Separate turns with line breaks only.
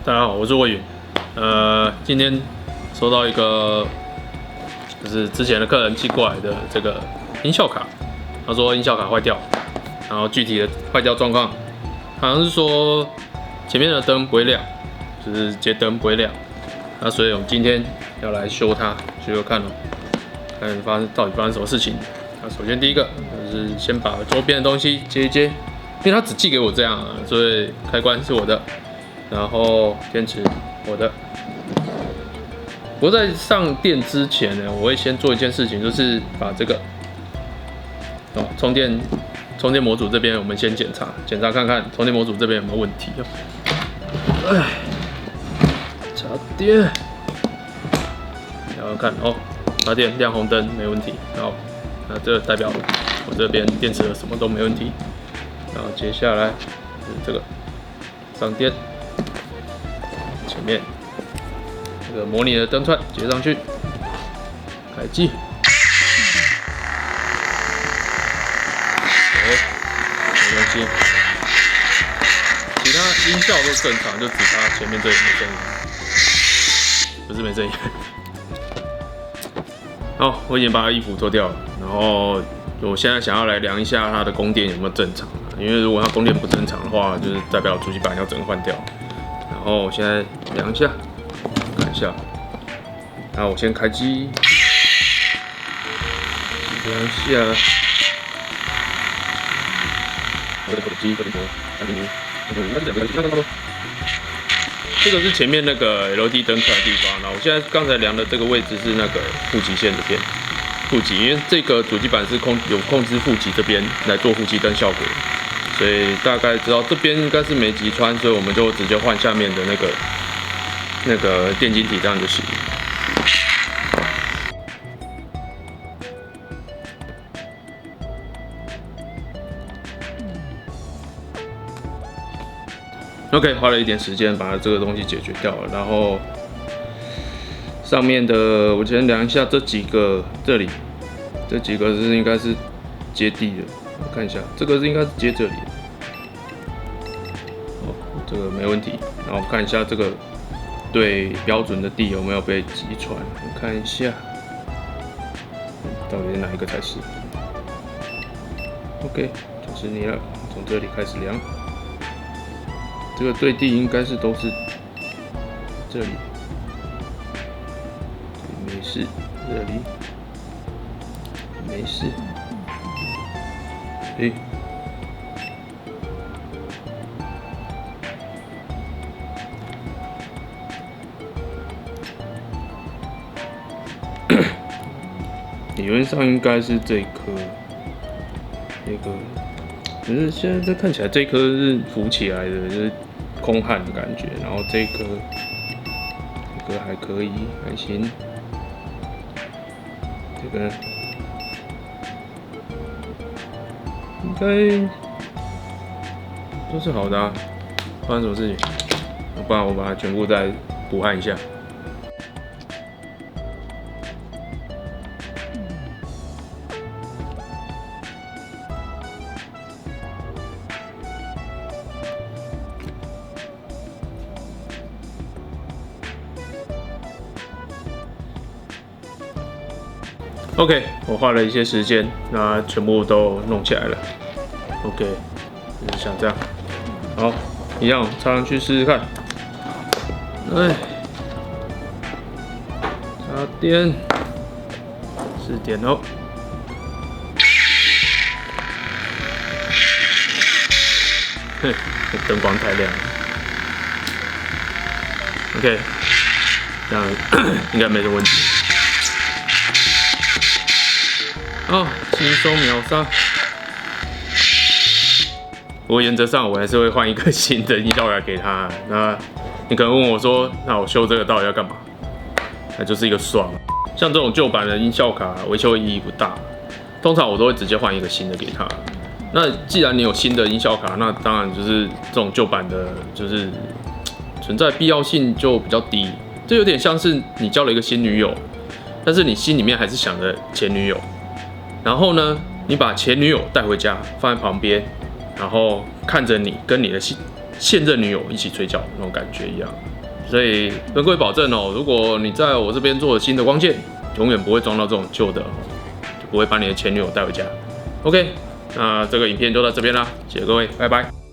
大家好，我是魏允。今天收到一个就是之前的客人寄过来的这个音效卡，他说音效卡坏掉，然后具体的坏掉状况好像是说前面的灯不会亮，就是街灯不会亮。那所以我们今天要来修它，修看哦，看到底发生什么事情。那首先第一个就是先把周边的东西接一接，因为他只寄给我这样啊，所以开关是我的。然后电池我的。不过在上电之前呢，我会先做一件事情，就是把这个充电模组这边我们先检查看看充电模组这边有没有问题哦。哎，插电，然后看哦，插电亮红灯没问题。好，那这代表我这边电池什么都没问题。然后接下来是这个上电。前面这个模拟的灯串接上去，开机。没关系，其他音效都正常，就只差前面这里没声音，不是没声音。好，我已经把衣服脱掉了，然后我现在想要来量一下它的供电有没有正常，因为如果它供电不正常的话，就是代表主机板要整个换掉。然后我现在量一下，看一下。然后我先开机，量一下。我的手机这个是前面那个 LED 灯出来的地方。然后我现在刚才量的这个位置是那个负极线这边，负极，因为这个主机板是有控制负极这边来做负极灯效果。所以大概知道这边应该是没击穿，所以我们就直接换下面的那个电晶体，这样就行。OK， 花了一点时间把这个东西解决掉了，然后上面的我先量一下这几个，这里这几个应该是接地的。我看一下，这个应该是接这里的，哦，这个没问题。然后看一下这个对标准的地有没有被击穿，我看一下，到底是哪一个才是 ？OK， 就是你了，从这里开始量，这个对地应该是都是这里，没事，这里没事。哎，理论上应该是这一颗，可是现在看起来这颗是浮起来的，就是空焊的感觉。然后这颗还可以，还行。这个应该都是好的啊，发生什么事情？不然我把它全部再补焊一下。OK， 我花了一些时间，那全部都弄起来了。OK， 就是像这样。好，一样插上去试试看。哎，插电，试点哦。哼，灯光太亮了。OK， 这样应该没什么问题。哦，轻松秒杀。不过原则上我还是会换一个新的音效卡给他。那你可能问我说，那我修这个到底要干嘛？那就是一个爽。像这种旧版的音效卡维修意义不大，通常我都会直接换一个新的给他。那既然你有新的音效卡，那当然就是这种旧版的，就是存在必要性就比较低。这有点像是你交了一个新女友，但是你心里面还是想着前女友。然后呢，你把前女友带回家，放在旁边，然后看着你跟你的现任女友一起催缴那种感觉一样。所以跟各位保证哦，如果你在我这边做新的光剑，永远不会装到这种旧的，就不会把你的前女友带回家。OK，那这个影片就到这边啦，谢谢各位，拜拜。